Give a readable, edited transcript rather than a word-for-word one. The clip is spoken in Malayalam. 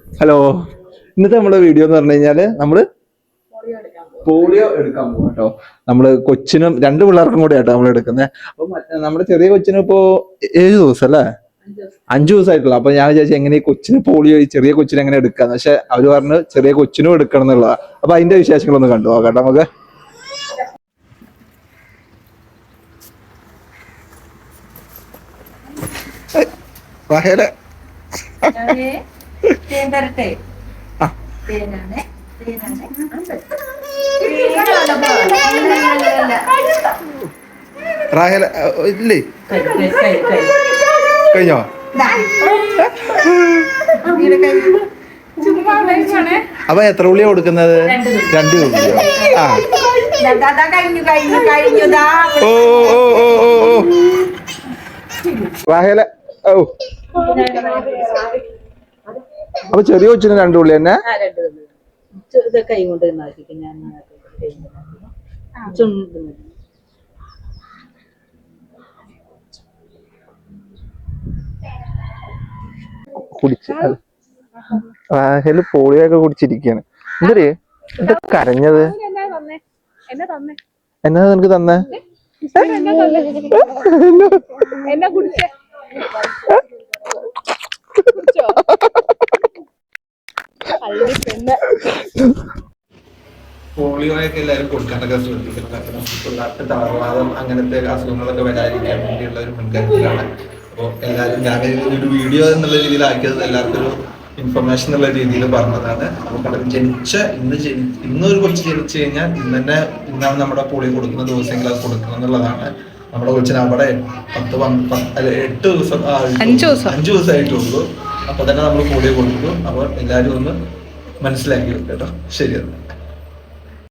ഹലോ, ഇന്നത്തെ നമ്മുടെ വീഡിയോ എന്ന് പറഞ്ഞു കഴിഞ്ഞാല് നമ്മള് പോളിയോ എടുക്കാൻ പോകും കേട്ടോ. നമ്മള് കൊച്ചിനും 2 പിള്ളേർക്കും കൂടെ ആട്ടോ നമ്മൾ എടുക്കുന്നത്. അപ്പൊ നമ്മുടെ ചെറിയ കൊച്ചിനും ഇപ്പോ 7 ദിവസം അല്ലേ, 5 ദിവസമായിട്ടുള്ള. അപ്പൊ ഞാൻ വിചാരിച്ചു എങ്ങനെ ഈ കൊച്ചിന് പോളിയോ, ഈ ചെറിയ കൊച്ചിനെ എങ്ങനെ എടുക്കാന്ന്. പക്ഷെ അവര് പറഞ്ഞു ചെറിയ കൊച്ചിനും എടുക്കണം എന്നുള്ളതാ. അപ്പൊ അതിന്റെ വിശേഷങ്ങളൊന്ന് കണ്ടു നോക്കാം നമുക്ക്. ഇല്ലേ കഴിഞ്ഞോ? അപ്പൊ എത്ര ഉള്ളിയാ കൊടുക്കുന്നത്? 2 ഉള്ളിയോ? ആ ഓ ഓ ഓ ഓ ഓ റാഹേല. ഓ അപ്പൊ ചെറിയ കൊച്ചിന് 2 ഉള്ളി തന്നെ. കൈ കൊണ്ട് ഞാൻ കുടിച്ച് റാഹേല് പോളിയോ ഒക്കെ കുടിച്ചിരിക്കാണ്. എന്തേ എന്താ കരഞ്ഞത്? എന്നാ നിനക്ക് തന്നെ? പോളിയോയൊക്കെ എല്ലാവരും കൊടുക്കാനൊക്കെ ശ്രദ്ധിക്കണം. കാരണം പിള്ളേർക്ക് തളർവാദം അങ്ങനത്തെ അസുഖങ്ങളൊക്കെ വരാതിരിക്കാൻ വേണ്ടിയുള്ള ഒരു മുൻകരുതലാണ്. അപ്പോൾ എല്ലാവരും ഞാൻ ഒരു വീഡിയോ എന്നുള്ള രീതിയിൽ ആക്കിയത് എല്ലാവർക്കും ഒരു ഇൻഫർമേഷൻ എന്നുള്ള രീതിയിൽ പറഞ്ഞതാണ്. അപ്പോൾ ഇന്നൊരു കൊച്ചു ജനിച്ചു കഴിഞ്ഞാൽ ഇന്നാണ് നമ്മുടെ പോളിയോ കൊടുക്കുന്ന ദിവസമെങ്കിൽ അത് കൊടുക്കണം എന്നുള്ളതാണ്. നമ്മുടെ കൊച്ചിന് അവിടെ 8 ദിവസം 5 ദിവസമായിട്ടുള്ളൂ. അപ്പൊ തന്നെ നമ്മൾ പോളിയോ കൊടുക്കും. അപ്പോൾ എല്ലാവരും ഒന്ന് മനസ്സിലാക്കി കേട്ടോ. ശരി.